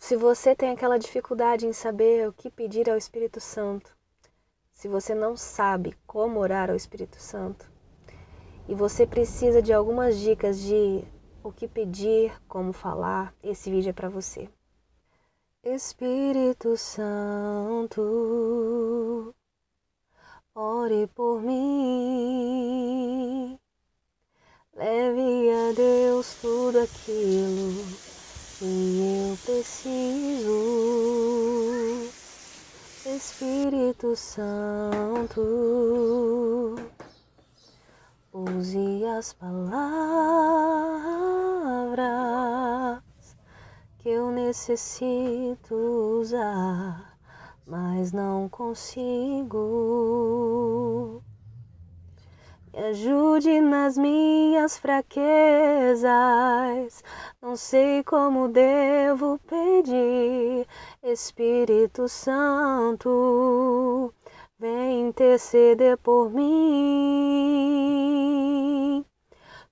Se você tem aquela dificuldade em saber o que pedir ao Espírito Santo, se você não sabe como orar ao Espírito Santo, e você precisa de algumas dicas de o que pedir, como falar, esse vídeo é para você. Espírito Santo, ore por mim, leve a Deus tudo aquilo que eu preciso. Espírito Santo, use as palavras que eu necessito usar, mas não consigo. Me ajude nas minhas fraquezas, não sei como devo pedir. Espírito Santo, vem interceder por mim.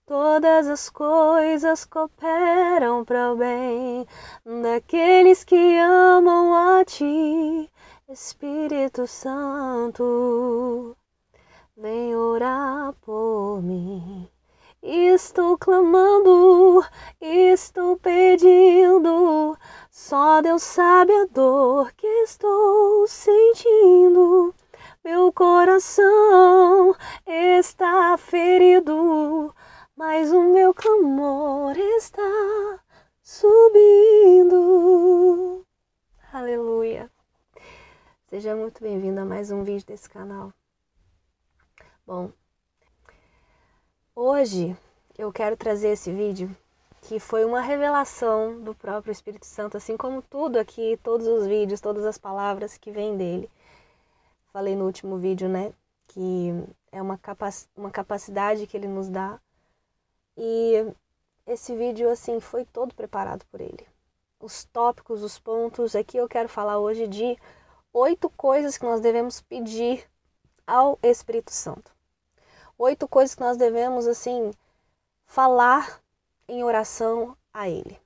Todas as coisas cooperam para o bem daqueles que amam a Ti, Espírito Santo. Vem orar por mim. Estou clamando, estou pedindo. Só Deus sabe a dor que estou sentindo. Meu coração está ferido, mas o meu clamor está subindo. Aleluia. Seja muito bem-vindo a mais um vídeo desse canal. Bom, hoje eu quero trazer esse vídeo que foi uma revelação do próprio Espírito Santo, assim como tudo aqui, todos os vídeos, todas as palavras que vêm dele. Falei no último vídeo, né, que é uma capacidade que ele nos dá. E esse vídeo, assim, foi todo preparado por ele. Os tópicos, os pontos, aqui eu quero falar hoje de 8 coisas que nós devemos pedir ao Espírito Santo. 8 coisas que nós devemos, assim, falar em oração a Ele.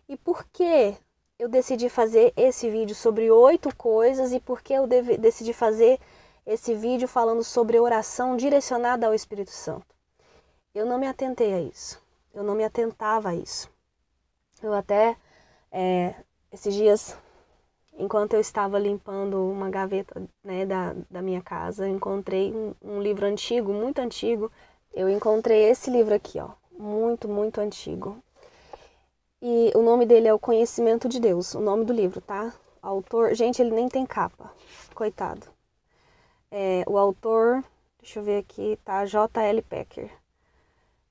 E por que eu decidi fazer esse vídeo sobre 8 coisas e por que eu decidi fazer esse vídeo falando sobre oração direcionada ao Espírito Santo? Eu não me atentei a isso. Eu não me atentava a isso. Eu até, esses dias, enquanto eu estava limpando uma gaveta, né, da minha casa, eu encontrei um livro antigo, muito antigo. Eu encontrei esse livro aqui, ó, muito, muito antigo. E o nome dele é O Conhecimento de Deus, o nome do livro, tá? O autor, gente, ele nem tem capa, coitado. O autor, deixa eu ver aqui, tá? J.L. Packer.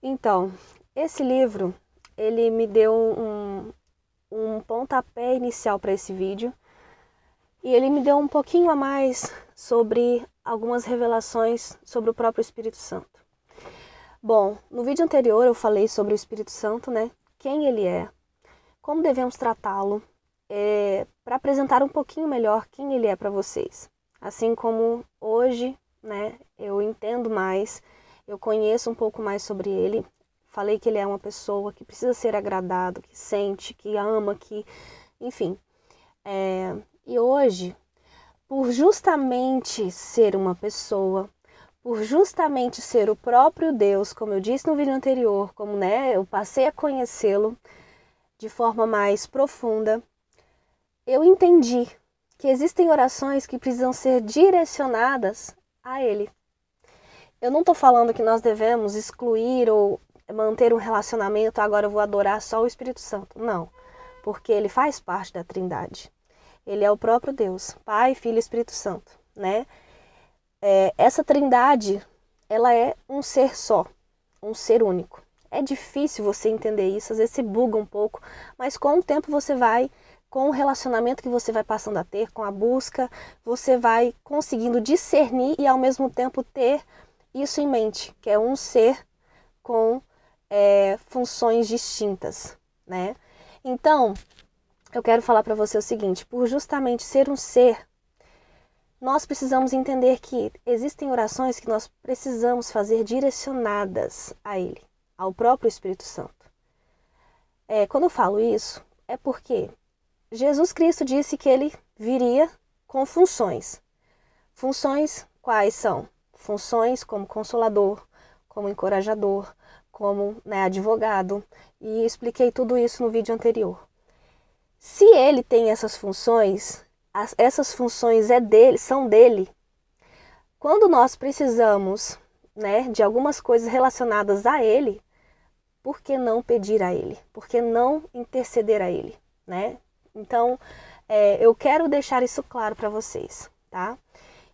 Então, esse livro, ele me deu um pontapé inicial para esse vídeo. E ele me deu um pouquinho a mais sobre algumas revelações sobre o próprio Espírito Santo. Bom, no vídeo anterior eu falei sobre o Espírito Santo, né? Quem ele é, como devemos tratá-lo, para apresentar um pouquinho melhor quem ele é para vocês. Assim como hoje, né, eu entendo mais, eu conheço um pouco mais sobre ele. Falei que ele é uma pessoa que precisa ser agradado, que sente, que ama, que, enfim. E hoje, por justamente ser uma pessoa, por justamente ser o próprio Deus, como eu disse no vídeo anterior, como, né, eu passei a conhecê-lo de forma mais profunda, eu entendi que existem orações que precisam ser direcionadas a Ele. Eu não estou falando que nós devemos excluir ou manter um relacionamento, agora eu vou adorar só o Espírito Santo. Não, porque ele faz parte da Trindade. Ele é o próprio Deus, Pai, Filho e Espírito Santo, né? Essa trindade, ela é um ser só, um ser único. É difícil você entender isso, às vezes se buga um pouco, mas com o tempo você vai, com o relacionamento que você vai passando a ter, com a busca, você vai conseguindo discernir e ao mesmo tempo ter isso em mente, que é um ser com funções distintas, né? Então, eu quero falar para você o seguinte, por justamente ser um ser, nós precisamos entender que existem orações que nós precisamos fazer direcionadas a Ele, ao próprio Espírito Santo. Quando eu falo isso, é porque Jesus Cristo disse que ele viria com funções. Funções quais são? Funções como consolador, como encorajador, como advogado. E expliquei tudo isso no vídeo anterior. Se ele tem essas funções são dele. Quando nós precisamos, de algumas coisas relacionadas a ele, por que não pedir a ele? Por que não interceder a ele, Então, eu quero deixar isso claro para vocês, tá?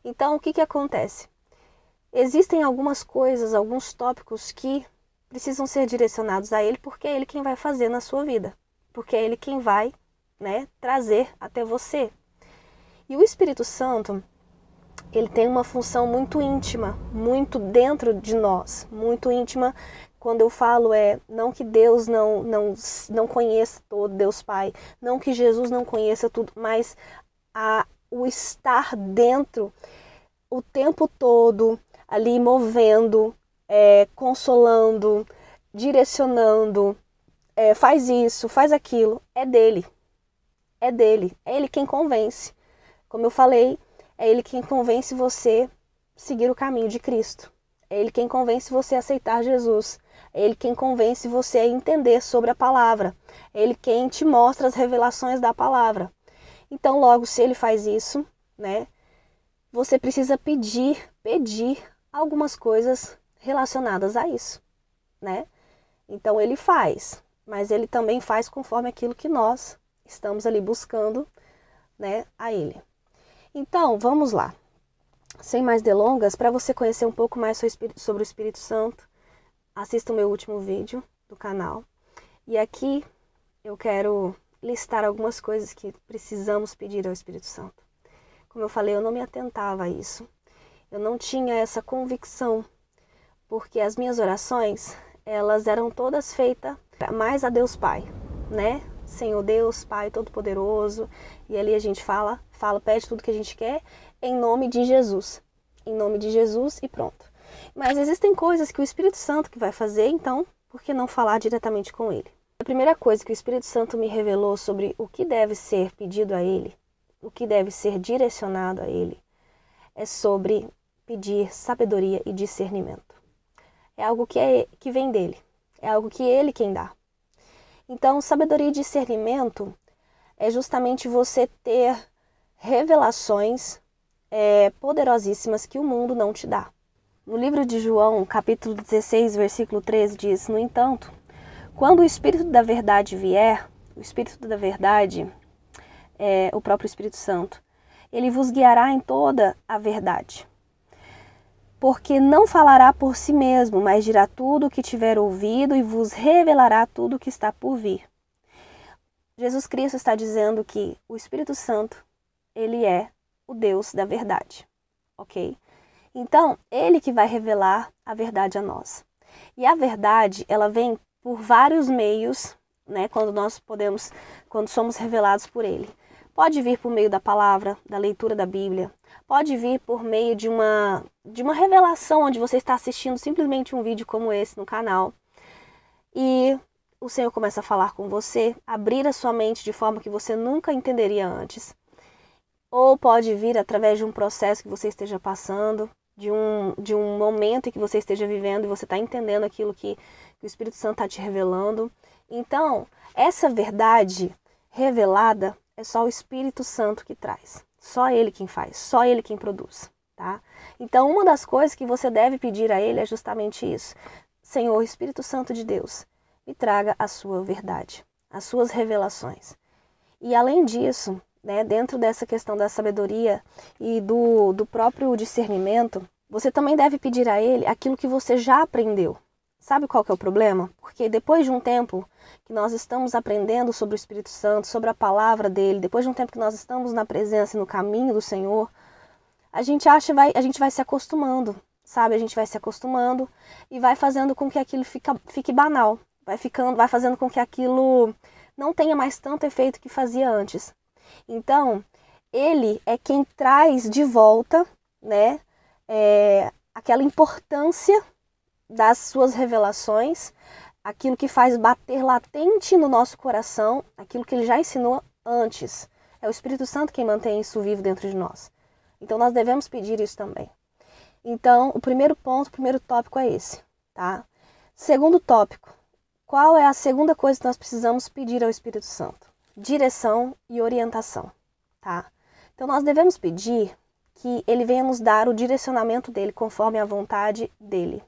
Então, o que acontece? Existem algumas coisas, alguns tópicos que precisam ser direcionados a ele, porque é ele quem vai fazer na sua vida. Porque é ele quem vai, trazer até você. E o Espírito Santo, ele tem uma função muito íntima, muito dentro de nós, muito íntima. Quando eu falo não que Deus não conheça todo, Deus Pai, não que Jesus não conheça tudo, mas o estar dentro o tempo todo, ali movendo, consolando, direcionando, faz isso, faz aquilo, é dele. É dele, é ele quem convence. Como eu falei, é ele quem convence você a seguir o caminho de Cristo. É ele quem convence você a aceitar Jesus. É ele quem convence você a entender sobre a palavra. É ele quem te mostra as revelações da palavra. Então, logo, se ele faz isso, você precisa pedir algumas coisas relacionadas a isso, Então, ele faz, mas ele também faz conforme aquilo que nós estamos ali buscando, a ele. Então, vamos lá. Sem mais delongas, para você conhecer um pouco mais sobre o Espírito Santo, assista o meu último vídeo do canal. E aqui eu quero listar algumas coisas que precisamos pedir ao Espírito Santo. Como eu falei, eu não me atentava a isso. Eu não tinha essa convicção, porque as minhas orações, elas eram todas feitas mais a Deus Pai, Senhor Deus, Pai Todo-Poderoso, e ali a gente pede tudo que a gente quer, em nome de Jesus. Em nome de Jesus e pronto. Mas existem coisas que o Espírito Santo que vai fazer, então, por que não falar diretamente com ele? A primeira coisa que o Espírito Santo me revelou sobre o que deve ser pedido a ele, o que deve ser direcionado a ele, é sobre pedir sabedoria e discernimento. É algo que vem dele, é algo que ele quem dá. Então, sabedoria e discernimento é justamente você ter revelações poderosíssimas que o mundo não te dá. No livro de João, capítulo 16, versículo 13, diz: no entanto, quando o Espírito da verdade vier, o Espírito da verdade é o próprio Espírito Santo, ele vos guiará em toda a verdade. Porque não falará por si mesmo, mas dirá tudo o que tiver ouvido e vos revelará tudo o que está por vir. Jesus Cristo está dizendo que o Espírito Santo, ele é o Deus da verdade, ok? Então, ele que vai revelar a verdade a nós. E a verdade, ela vem por vários meios, quando somos revelados por ele. Pode vir por meio da palavra, da leitura da Bíblia. Pode vir por meio de uma revelação, onde você está assistindo simplesmente um vídeo como esse no canal. E o Senhor começa a falar com você, abrir a sua mente de forma que você nunca entenderia antes. Ou pode vir através de um processo que você esteja passando, de um momento em que você esteja vivendo e você está entendendo aquilo que o Espírito Santo está te revelando. Então, essa verdade revelada é só o Espírito Santo que traz. Só ele quem faz, só ele quem produz, tá? Então, uma das coisas que você deve pedir a ele é justamente isso. Senhor, Espírito Santo de Deus, me traga a sua verdade, as suas revelações. E além disso, dentro dessa questão da sabedoria e do próprio discernimento, você também deve pedir a ele aquilo que você já aprendeu. Sabe qual que é o problema? Porque depois de um tempo que nós estamos aprendendo sobre o Espírito Santo, sobre a palavra dele, depois de um tempo que nós estamos na presença e no caminho do Senhor, a gente vai se acostumando, sabe? A gente vai se acostumando e vai fazendo com que aquilo fique banal, vai fazendo com que aquilo não tenha mais tanto efeito que fazia antes. Então, ele é quem traz de volta, aquela importância das suas revelações, aquilo que faz bater latente no nosso coração, aquilo que ele já ensinou antes. É o Espírito Santo quem mantém isso vivo dentro de nós. Então, nós devemos pedir isso também. Então, o primeiro ponto, o primeiro tópico é esse, tá? Segundo tópico, qual é a segunda coisa que nós precisamos pedir ao Espírito Santo? Direção e orientação, tá? Então, nós devemos pedir que ele venha nos dar o direcionamento dele conforme a vontade dele.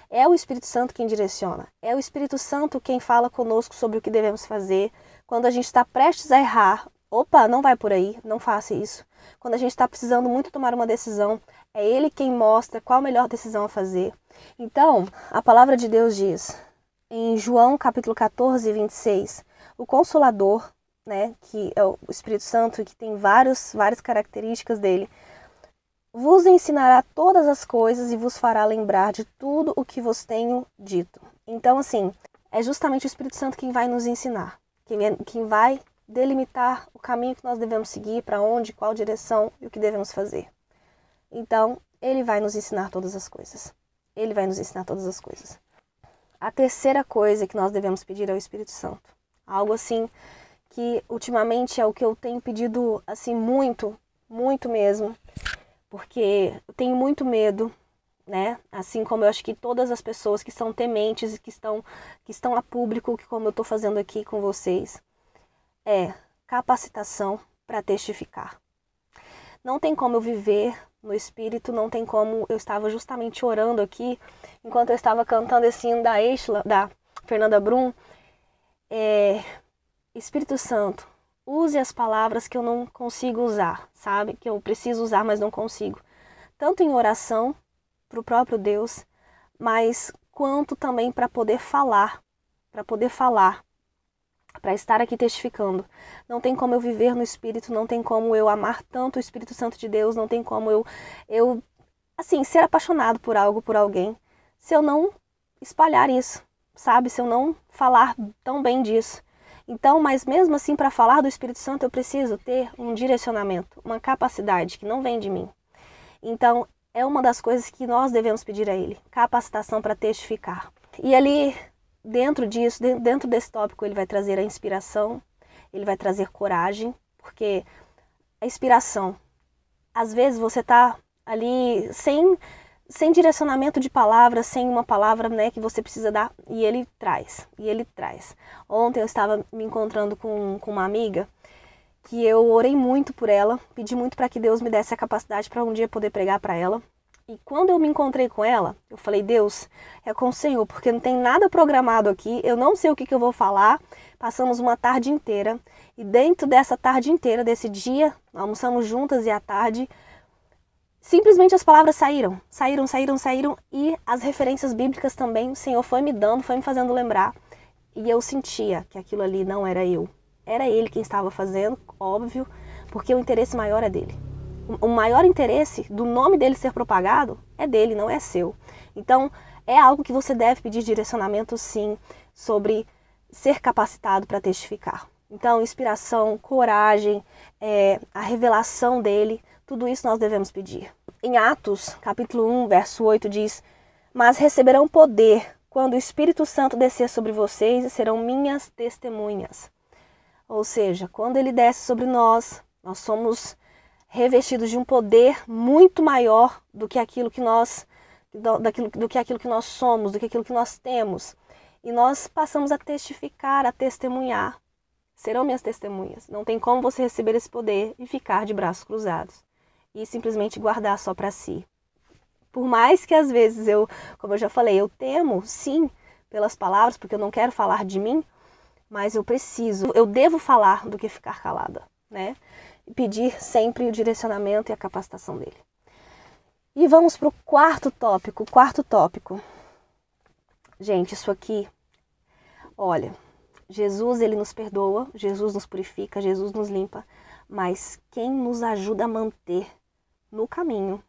É o Espírito Santo quem direciona. É o Espírito Santo quem fala conosco sobre o que devemos fazer. Quando a gente está prestes a errar, opa, não vai por aí, não faça isso. Quando a gente está precisando muito tomar uma decisão, é ele quem mostra qual a melhor decisão a fazer. Então, a palavra de Deus diz, em João capítulo 14, 26, o Consolador, né, que é o Espírito Santo e que tem várias características dele, vos ensinará todas as coisas e vos fará lembrar de tudo o que vos tenho dito. Então, assim, é justamente o Espírito Santo quem vai nos ensinar, quem vai delimitar o caminho que nós devemos seguir, para onde, qual direção e o que devemos fazer. Então, ele vai nos ensinar todas as coisas. Ele vai nos ensinar todas as coisas. A terceira coisa que nós devemos pedir ao Espírito Santo, algo assim que ultimamente é o que eu tenho pedido assim muito, muito mesmo, porque eu tenho muito medo, né? Assim como eu acho que todas as pessoas que são tementes e que estão a público, que como eu estou fazendo aqui com vocês, é capacitação para testificar. Não tem como eu viver no Espírito, não tem como, eu estava justamente orando aqui, enquanto eu estava cantando esse hino da Fernanda Brum, Espírito Santo, use as palavras que eu não consigo usar, sabe? Que eu preciso usar, mas não consigo. Tanto em oração, para o próprio Deus, mas quanto também para poder falar, para estar aqui testificando. Não tem como eu viver no Espírito, não tem como eu amar tanto o Espírito Santo de Deus, não tem como eu assim, ser apaixonado por algo, por alguém, se eu não espalhar isso, sabe? Se eu não falar tão bem disso. Então, mas mesmo assim, para falar do Espírito Santo, eu preciso ter um direcionamento, uma capacidade que não vem de mim. Então, é uma das coisas que nós devemos pedir a Ele, capacitação para testificar. E ali, dentro disso, dentro desse tópico, ele vai trazer a inspiração, ele vai trazer coragem, porque a inspiração, às vezes você está ali sem direcionamento de palavras, sem uma palavra, né, que você precisa dar, e ele traz. Ontem eu estava me encontrando com uma amiga, que eu orei muito por ela, pedi muito para que Deus me desse a capacidade para um dia poder pregar para ela. E quando eu me encontrei com ela, eu falei, Deus, é com o Senhor, porque não tem nada programado aqui, eu não sei o que eu vou falar. Passamos uma tarde inteira, e dentro dessa tarde inteira, desse dia, almoçamos juntas e à tarde, simplesmente as palavras saíram, e as referências bíblicas também, o Senhor foi me dando, foi me fazendo lembrar, e eu sentia que aquilo ali não era eu, era Ele quem estava fazendo, óbvio, porque o interesse maior é dele. O maior interesse do nome dele ser propagado é dele, não é seu. Então, é algo que você deve pedir direcionamento, sim, sobre ser capacitado para testificar. Então, inspiração, coragem, a revelação dele, tudo isso nós devemos pedir. Em Atos, capítulo 1, verso 8, diz, mas receberão poder quando o Espírito Santo descer sobre vocês e serão minhas testemunhas. Ou seja, quando ele desce sobre nós somos revestidos de um poder muito maior do que aquilo que nós somos, do que aquilo que nós temos. E nós passamos a testificar, a testemunhar. Serão minhas testemunhas. Não tem como você receber esse poder e ficar de braços cruzados e simplesmente guardar só para si. Por mais que às vezes como eu já falei, eu temo, sim, pelas palavras, porque eu não quero falar de mim, mas eu devo falar do que ficar calada, né? E pedir sempre o direcionamento e a capacitação dele. E vamos para o quarto tópico. Gente, isso aqui, olha, Jesus, ele nos perdoa, Jesus nos purifica, Jesus nos limpa, mas quem nos ajuda a manter no caminho,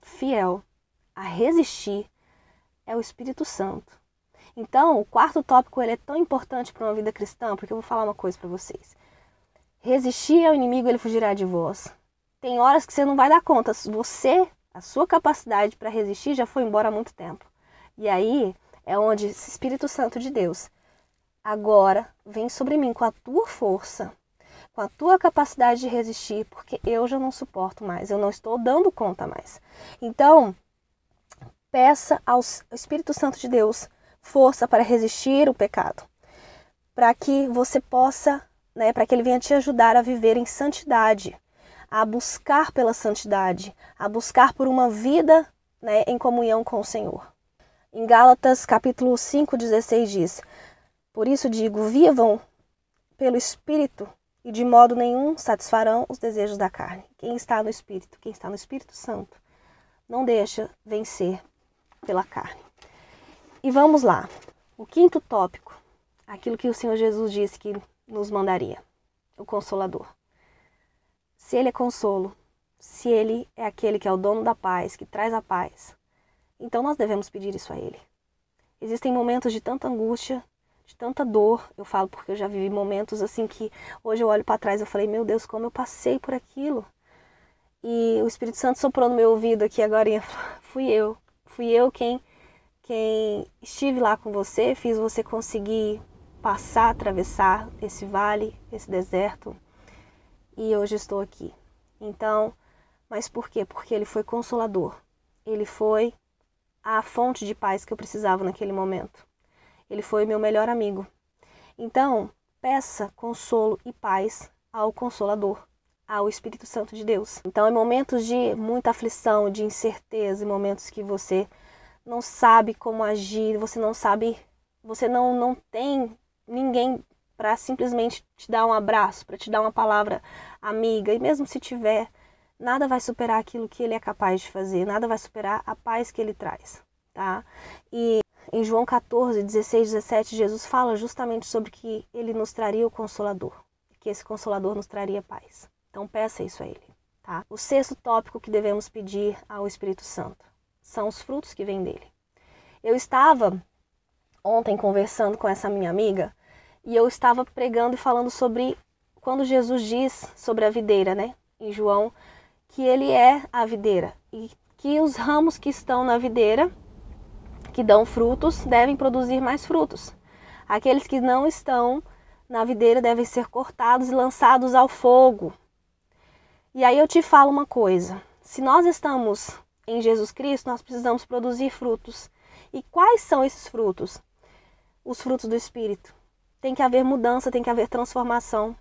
fiel, a resistir, é o Espírito Santo. Então, o quarto tópico, ele é tão importante para uma vida cristã, porque eu vou falar uma coisa para vocês. Resistir ao inimigo, ele fugirá de vós. Tem horas que você não vai dar conta. A sua capacidade para resistir já foi embora há muito tempo. E aí é onde esse Espírito Santo de Deus agora vem sobre mim com a tua força, com a tua capacidade de resistir, porque eu já não suporto mais, eu não estou dando conta mais. Então, peça ao Espírito Santo de Deus força para resistir o pecado, para que você possa, para que ele venha te ajudar a viver em santidade, a buscar pela santidade, a buscar por uma vida, em comunhão com o Senhor. Em Gálatas capítulo 5:16 diz: por isso digo, vivam pelo Espírito e de modo nenhum satisfarão os desejos da carne. Quem está no Espírito, quem está no Espírito Santo, não deixa vencer pela carne. E vamos lá. O quinto tópico, aquilo que o Senhor Jesus disse que nos mandaria, o Consolador. Se Ele é consolo, se Ele é aquele que é o dono da paz, que traz a paz, então nós devemos pedir isso a Ele. Existem momentos de tanta angústia, de tanta dor, eu falo porque eu já vivi momentos assim que hoje eu olho para trás e eu falei, meu Deus, como eu passei por aquilo. E o Espírito Santo soprou no meu ouvido aqui agora, fui eu quem estive lá com você, fiz você conseguir passar, atravessar esse vale, esse deserto, e hoje estou aqui. Então, mas por quê? Porque Ele foi consolador, Ele foi a fonte de paz que eu precisava naquele momento. Ele foi meu melhor amigo. Então, peça consolo e paz ao Consolador, ao Espírito Santo de Deus. Então, em momentos de muita aflição, de incerteza, em momentos que você não sabe como agir, você não tem ninguém para simplesmente te dar um abraço, para te dar uma palavra amiga, e mesmo se tiver, nada vai superar aquilo que Ele é capaz de fazer, nada vai superar a paz que Ele traz, tá? E em João 14:16-17, Jesus fala justamente sobre que Ele nos traria o Consolador, que esse Consolador nos traria paz. Então peça isso a Ele, tá? O sexto tópico que devemos pedir ao Espírito Santo são os frutos que vêm dele. Eu estava ontem conversando com essa minha amiga e eu estava pregando e falando sobre quando Jesus diz sobre a videira, em João, que Ele é a videira e que os ramos que estão na videira, que dão frutos, devem produzir mais frutos. Aqueles que não estão na videira devem ser cortados e lançados ao fogo. E aí eu te falo uma coisa, se nós estamos em Jesus Cristo, nós precisamos produzir frutos. E quais são esses frutos? Os frutos do Espírito. Tem que haver mudança, tem que haver transformação.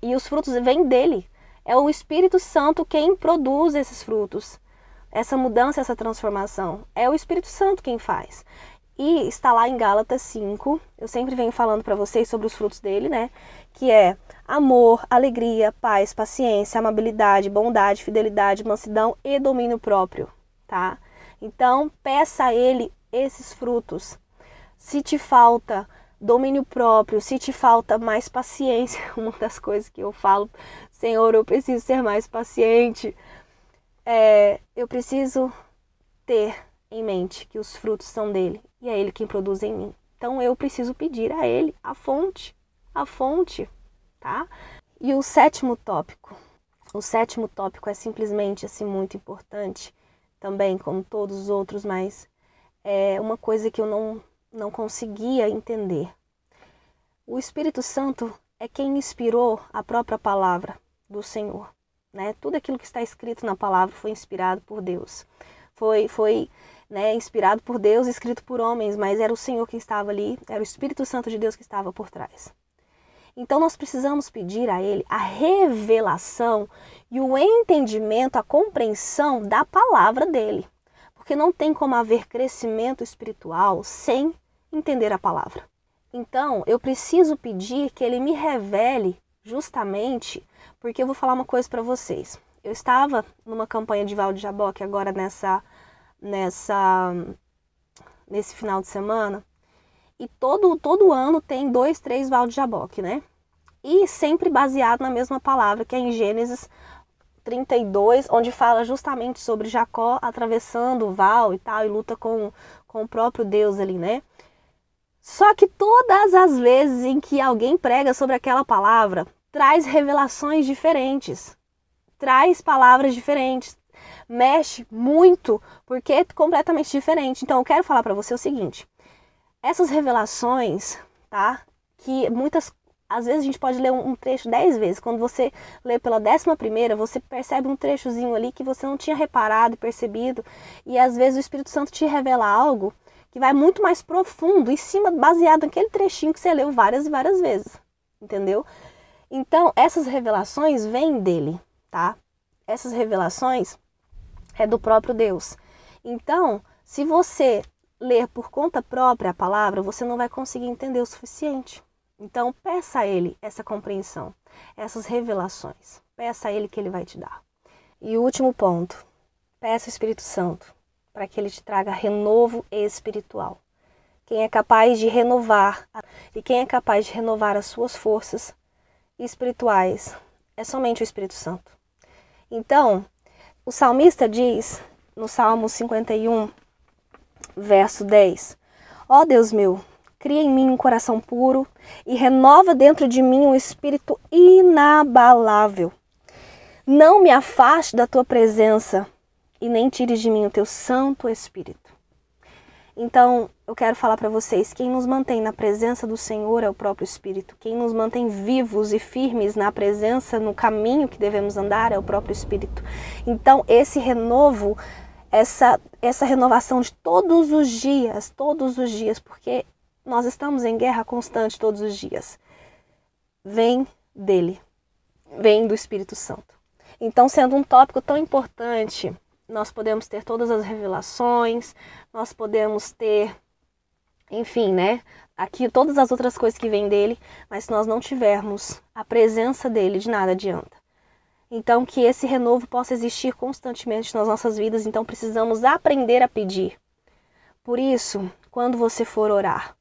E os frutos vêm dele. É o Espírito Santo quem produz esses frutos. Essa mudança, essa transformação. É o Espírito Santo quem faz. E está lá em Gálatas 5. Eu sempre venho falando para vocês sobre os frutos dele, Que é amor, alegria, paz, paciência, amabilidade, bondade, fidelidade, mansidão e domínio próprio, tá? Então, peça a Ele esses frutos. Se te falta domínio próprio, se te falta mais paciência, uma das coisas que eu falo, Senhor, eu preciso ser mais paciente. Eu preciso ter em mente que os frutos são dele e é ele quem produz em mim. Então eu preciso pedir a ele a fonte, tá? E o sétimo tópico é simplesmente assim muito importante, também como todos os outros, mas é uma coisa que eu não conseguia entender. O Espírito Santo é quem inspirou a própria palavra do Senhor. Tudo aquilo que está escrito na palavra foi inspirado por Deus. Foi inspirado por Deus, escrito por homens, mas era o Senhor que estava ali, era o Espírito Santo de Deus que estava por trás. Então nós precisamos pedir a Ele a revelação e o entendimento, a compreensão da palavra dele. Porque não tem como haver crescimento espiritual sem entender a palavra. Então eu preciso pedir que Ele me revele justamente, porque eu vou falar uma coisa para vocês. Eu estava numa campanha de Val de Jaboque agora nesse final de semana, e todo ano tem 2, 3 Val de Jaboque, E sempre baseado na mesma palavra, que é em Gênesis 32, onde fala justamente sobre Jacó atravessando o val e tal, e luta com o próprio Deus ali, Só que todas as vezes em que alguém prega sobre aquela palavra, traz revelações diferentes, traz palavras diferentes, mexe muito, porque é completamente diferente. Então eu quero falar para você o seguinte, essas revelações, tá? Que Às vezes a gente pode ler um trecho 10 vezes. Quando você lê pela 11ª, você percebe um trechozinho ali que você não tinha reparado e percebido. E às vezes o Espírito Santo te revela algo que vai muito mais profundo, em cima, baseado naquele trechinho que você leu várias e várias vezes. Entendeu? Então, essas revelações vêm dele, tá? Essas revelações é do próprio Deus. Então, se você ler por conta própria a palavra, você não vai conseguir entender o suficiente. Então, peça a ele essa compreensão, essas revelações. Peça a ele que ele vai te dar. E o último ponto, peça ao Espírito Santo para que ele te traga renovo espiritual. Quem é capaz de renovar e quem é capaz de renovar as suas forças espirituais é somente o Espírito Santo. Então, o salmista diz no Salmo 51, verso 10, ó Deus meu, cria em mim um coração puro e renova dentro de mim um espírito inabalável. Não me afaste da tua presença e nem tires de mim o teu Santo Espírito. Então, eu quero falar para vocês, quem nos mantém na presença do Senhor é o próprio Espírito. Quem nos mantém vivos e firmes na presença, no caminho que devemos andar, é o próprio Espírito. Então, esse renovo, essa renovação de todos os dias, porque nós estamos em guerra constante todos os dias, vem dele, vem do Espírito Santo. Então, sendo um tópico tão importante, nós podemos ter todas as revelações, nós podemos ter, enfim, né? Aqui todas as outras coisas que vêm dele, mas se nós não tivermos a presença dele, de nada adianta. Então, que esse renovo possa existir constantemente nas nossas vidas, então precisamos aprender a pedir. Por isso, quando você for orar,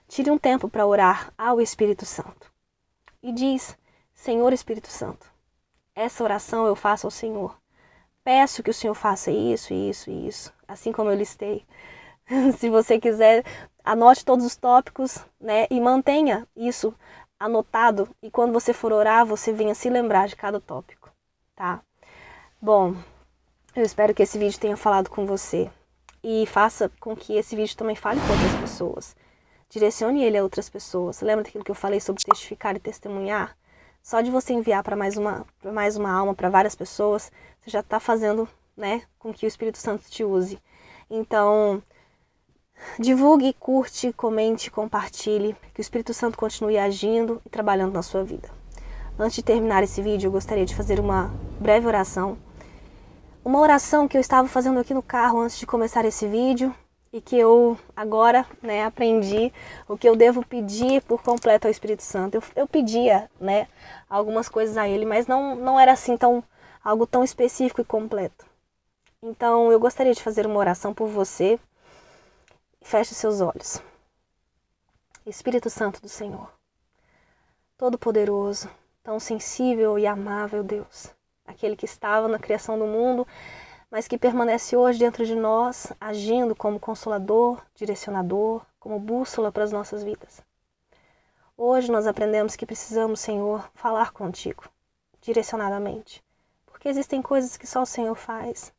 tire um tempo para orar ao Espírito Santo. E diz, Senhor Espírito Santo, essa oração eu faço ao Senhor. Peço que o Senhor faça isso, isso e isso, assim como eu listei. Se você quiser, anote todos os tópicos, né, e mantenha isso anotado. E quando você for orar, você venha se lembrar de cada tópico, tá? Bom, eu espero que esse vídeo tenha falado com você. E faça com que esse vídeo também fale com outras pessoas. Direcione ele a outras pessoas. Lembra daquilo que eu falei sobre testificar e testemunhar? Só de você enviar para mais uma alma, para várias pessoas, você já está fazendo, né, com que o Espírito Santo te use. Então, divulgue, curte, comente, compartilhe, que o Espírito Santo continue agindo e trabalhando na sua vida. Antes de terminar esse vídeo, eu gostaria de fazer uma breve oração. Uma oração que eu estava fazendo aqui no carro antes de começar esse vídeo, e que eu agora, né, aprendi o que eu devo pedir por completo ao Espírito Santo. Eu pedia, né, algumas coisas a ele, mas não era assim algo tão específico e completo. Então eu gostaria de fazer uma oração por você. Feche seus olhos. Espírito Santo do Senhor, Todo-Poderoso, tão sensível e amável Deus, aquele que estava na criação do mundo, mas que permanece hoje dentro de nós, agindo como consolador, direcionador, como bússola para as nossas vidas. Hoje nós aprendemos que precisamos, Senhor, falar contigo, direcionadamente, porque existem coisas que só o Senhor faz.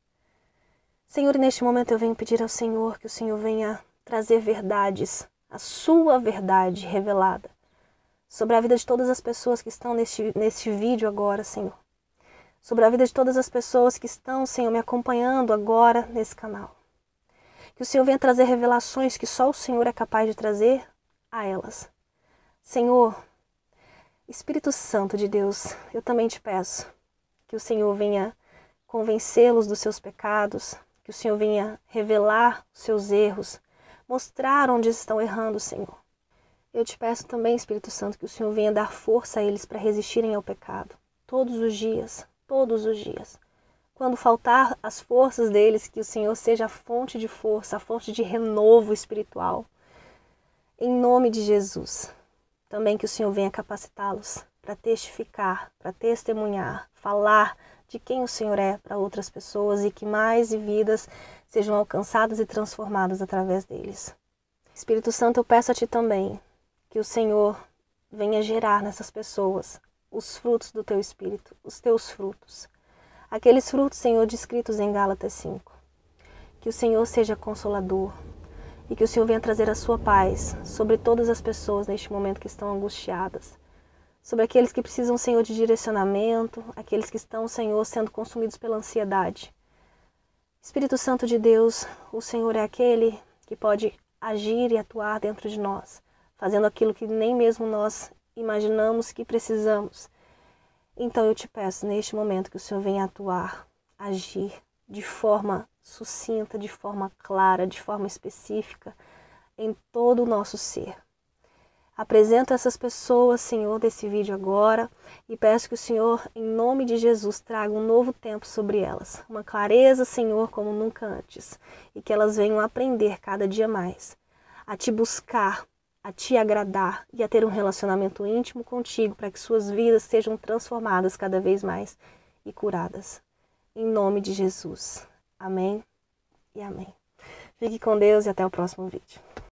Senhor, e neste momento eu venho pedir ao Senhor que o Senhor venha trazer verdades, a sua verdade revelada, sobre a vida de todas as pessoas que estão neste vídeo agora, Senhor. Sobre a vida de todas as pessoas que estão, Senhor, me acompanhando agora nesse canal. Que o Senhor venha trazer revelações que só o Senhor é capaz de trazer a elas. Senhor, Espírito Santo de Deus, eu também te peço que o Senhor venha convencê-los dos seus pecados, que o Senhor venha revelar os seus erros, mostrar onde estão errando, Senhor. Eu te peço também, Espírito Santo, que o Senhor venha dar força a eles para resistirem ao pecado, todos os dias. Todos os dias. Quando faltar as forças deles, que o Senhor seja a fonte de força, a fonte de renovo espiritual. Em nome de Jesus. Também que o Senhor venha capacitá-los para testificar, para testemunhar, falar de quem o Senhor é para outras pessoas e que mais vidas sejam alcançadas e transformadas através deles. Espírito Santo, eu peço a Ti também que o Senhor venha gerar nessas pessoas os frutos do Teu Espírito, os Teus frutos. Aqueles frutos, Senhor, descritos em Gálatas 5. Que o Senhor seja consolador. e que o Senhor venha trazer a sua paz sobre todas as pessoas neste momento que estão angustiadas, sobre aqueles que precisam, Senhor, de direcionamento, aqueles que estão, Senhor, sendo consumidos pela ansiedade. Espírito Santo de Deus, o Senhor é aquele que pode agir e atuar dentro de nós, fazendo aquilo que nem mesmo nós imaginamos que precisamos. Então eu te peço neste momento que o Senhor venha atuar, agir de forma sucinta, de forma clara, de forma específica em todo o nosso ser. Apresento essas pessoas, Senhor, desse vídeo agora e peço que o Senhor, em nome de Jesus, traga um novo tempo sobre elas. Uma clareza, Senhor, como nunca antes. E que elas venham aprender cada dia mais a te buscar, a te agradar e a ter um relacionamento íntimo contigo para que suas vidas sejam transformadas cada vez mais e curadas. Em nome de Jesus. Amém e amém. Fique com Deus e até o próximo vídeo.